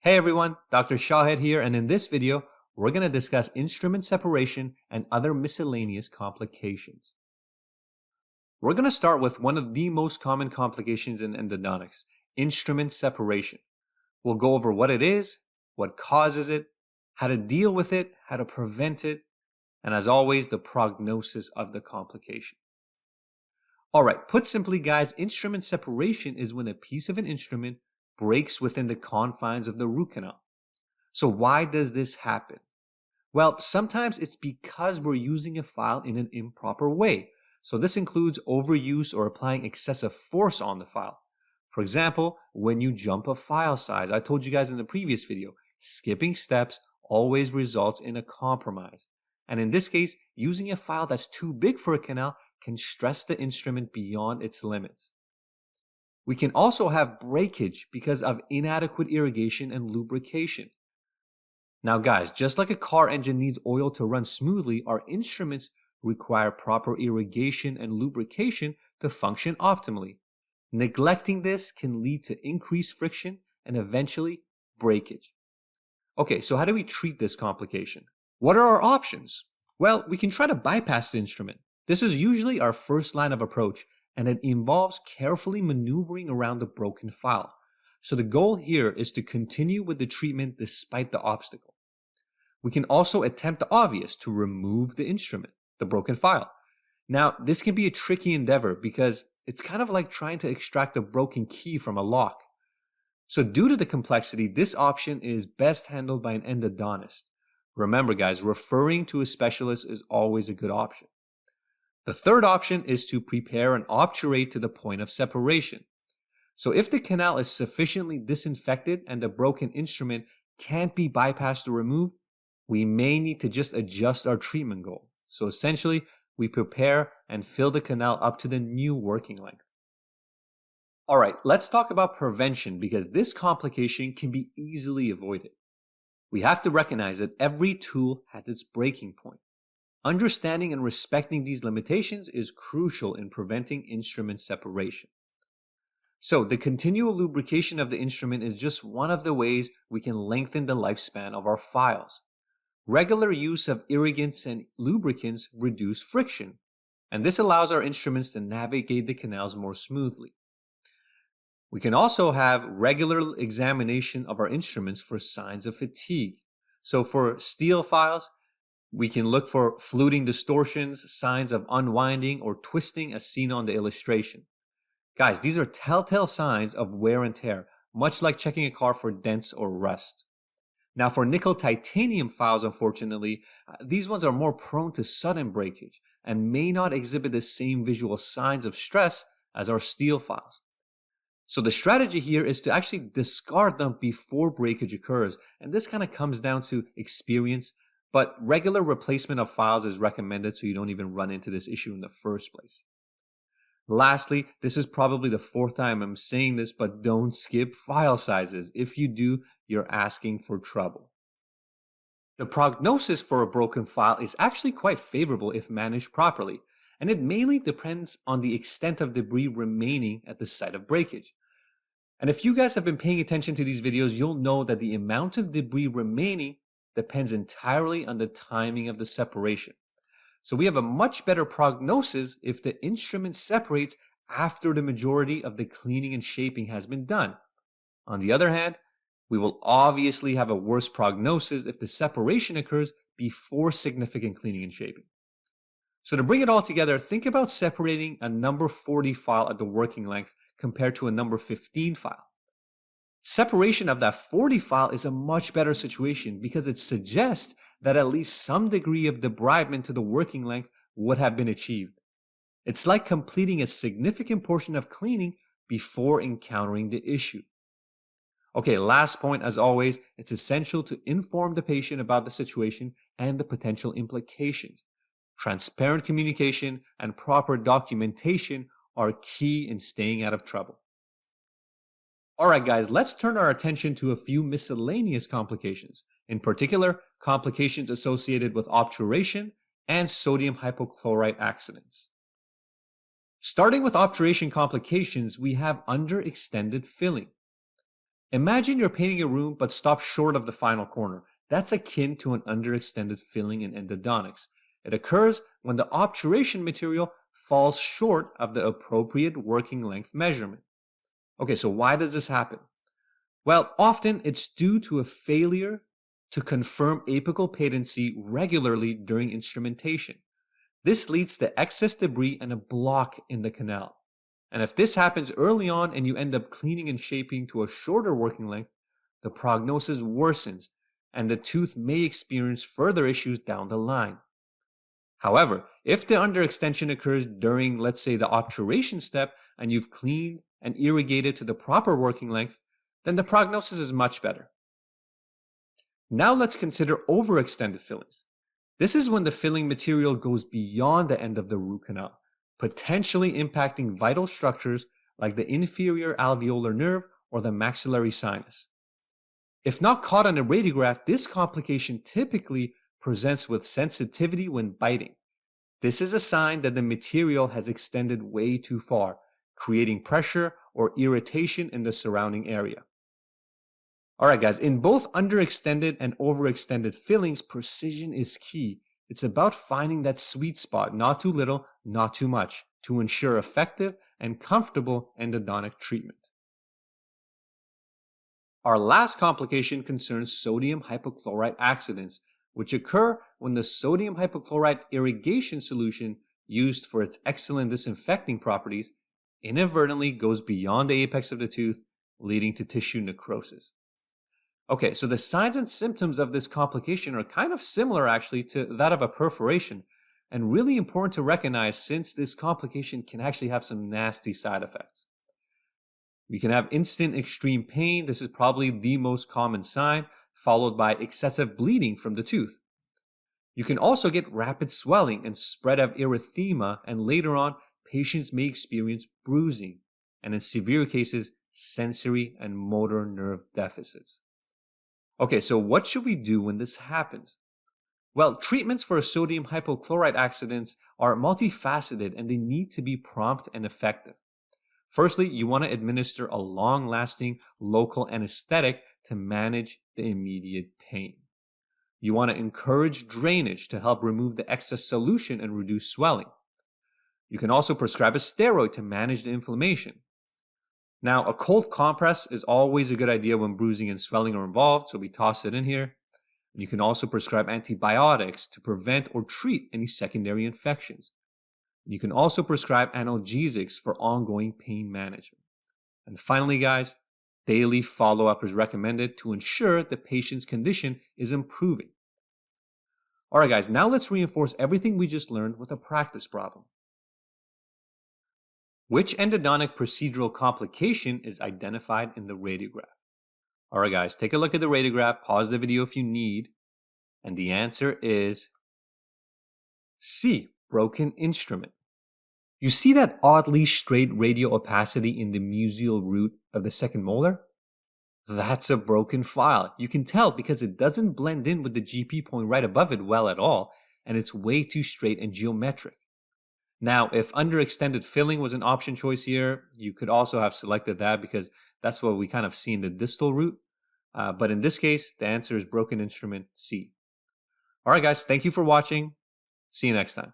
Hey everyone, Dr. Shawhead here, and in this video, we're going to discuss instrument separation and other miscellaneous complications. We're going to start with one of the most common complications in endodontics, instrument separation. We'll go over what it is, what causes it, how to deal with it, how to prevent it, and as always, the prognosis of the complication. Alright, put simply guys, instrument separation is when a piece of an instrument breaks within the confines of the root canal. So why does this happen? Well, sometimes it's because we're using a file in an improper way. So this includes overuse or applying excessive force on the file. For example, when you jump a file size, I told you guys in the previous video, skipping steps always results in a compromise. And in this case, using a file that's too big for a canal can stress the instrument beyond its limits. We can also have breakage because of inadequate irrigation and lubrication. Now guys, just like a car engine needs oil to run smoothly, our instruments require proper irrigation and lubrication to function optimally. Neglecting this can lead to increased friction and eventually breakage. Okay, so how do we treat this complication? What are our options? Well, we can try to bypass the instrument. This is usually our first line of approach, and it involves carefully maneuvering around the broken file. So the goal here is to continue with the treatment despite the obstacle. We can also attempt the obvious to remove the instrument, the broken file. Now, this can be a tricky endeavor because it's kind of like trying to extract a broken key from a lock. So due to the complexity, this option is best handled by an endodontist. Remember guys, referring to a specialist is always a good option. The third option is to prepare and obturate to the point of separation. So if the canal is sufficiently disinfected and the broken instrument can't be bypassed or removed, we may need to just adjust our treatment goal. So essentially, we prepare and fill the canal up to the new working length. Alright, let's talk about prevention because this complication can be easily avoided. We have to recognize that every tool has its breaking point. Understanding and respecting these limitations is crucial in preventing instrument separation. So, the continual lubrication of the instrument is just one of the ways we can lengthen the lifespan of our files. Regular use of irrigants and lubricants reduce friction, and this allows our instruments to navigate the canals more smoothly. We can also have regular examination of our instruments for signs of fatigue. So, for steel files, we can look for fluting distortions, signs of unwinding or twisting as seen on the illustration. Guys, these are telltale signs of wear and tear, much like checking a car for dents or rust. Now for nickel titanium files, unfortunately, these ones are more prone to sudden breakage and may not exhibit the same visual signs of stress as our steel files. So the strategy here is to actually discard them before breakage occurs, and this kind of comes down to experience. But regular replacement of files is recommended so you don't even run into this issue in the first place. Lastly, this is probably the fourth time I'm saying this, but don't skip file sizes. If you do, you're asking for trouble. The prognosis for a broken file is actually quite favorable if managed properly, and it mainly depends on the extent of debris remaining at the site of breakage. And if you guys have been paying attention to these videos, you'll know that the amount of debris remaining depends entirely on the timing of the separation. So we have a much better prognosis if the instrument separates after the majority of the cleaning and shaping has been done. On the other hand, we will obviously have a worse prognosis if the separation occurs before significant cleaning and shaping. So to bring it all together, think about separating a number 40 file at the working length compared to a number 15 file. Separation of that 40 file is a much better situation because it suggests that at least some degree of debridement to the working length would have been achieved. It's like completing a significant portion of cleaning before encountering the issue. Okay, last point, as always, it's essential to inform the patient about the situation and the potential implications. Transparent communication and proper documentation are key in staying out of trouble. Alright guys, let's turn our attention to a few miscellaneous complications, in particular complications associated with obturation and sodium hypochlorite accidents. Starting with obturation complications, we have underextended filling. Imagine you're painting a room but stop short of the final corner. That's akin to an underextended filling in endodontics. It occurs when the obturation material falls short of the appropriate working length measurement. Okay, so why does this happen? Well, often it's due to a failure to confirm apical patency regularly during instrumentation. This leads to excess debris and a block in the canal. And if this happens early on and you end up cleaning and shaping to a shorter working length, the prognosis worsens and the tooth may experience further issues down the line. However, if the underextension occurs during, let's say, the obturation step and you've cleaned and irrigated to the proper working length, then the prognosis is much better. Now let's consider overextended fillings. This is when the filling material goes beyond the end of the root canal, potentially impacting vital structures like the inferior alveolar nerve or the maxillary sinus. If not caught on a radiograph, this complication typically presents with sensitivity when biting. This is a sign that the material has extended way too far, creating pressure or irritation in the surrounding area. Alright guys, in both underextended and overextended fillings, precision is key. It's about finding that sweet spot, not too little, not too much, to ensure effective and comfortable endodontic treatment. Our last complication concerns sodium hypochlorite accidents, which occur when the sodium hypochlorite irrigation solution used for its excellent disinfecting properties inadvertently goes beyond the apex of the tooth, leading to tissue necrosis. Okay, so the signs and symptoms of this complication are kind of similar actually to that of a perforation, and really important to recognize since this complication can actually have some nasty side effects. We can have instant extreme pain. This is probably the most common sign, followed by excessive bleeding from the tooth. You can also get rapid swelling and spread of erythema, and later on, patients may experience bruising, and in severe cases, sensory and motor nerve deficits. Okay, so what should we do when this happens? Well, treatments for sodium hypochlorite accidents are multifaceted and they need to be prompt and effective. Firstly, you want to administer a long-lasting local anesthetic to manage the immediate pain. You want to encourage drainage to help remove the excess solution and reduce swelling. You can also prescribe a steroid to manage the inflammation. Now, a cold compress is always a good idea when bruising and swelling are involved, so we toss it in here. You can also prescribe antibiotics to prevent or treat any secondary infections. You can also prescribe analgesics for ongoing pain management. And finally, guys, daily follow-up is recommended to ensure the patient's condition is improving. Alright guys, now let's reinforce everything we just learned with a practice problem. Which endodontic procedural complication is identified in the radiograph? Alright guys, take a look at the radiograph, pause the video if you need, and the answer is C, broken instrument. You see that oddly straight radial opacity in the mesial root of the second molar? That's a broken file. You can tell because it doesn't blend in with the GP point right above it well at all, and it's way too straight and geometric. Now, if underextended filling was an option choice here, you could also have selected that because that's what we kind of see in the distal root. But in this case, the answer is broken instrument C. Alright guys, thank you for watching. See you next time.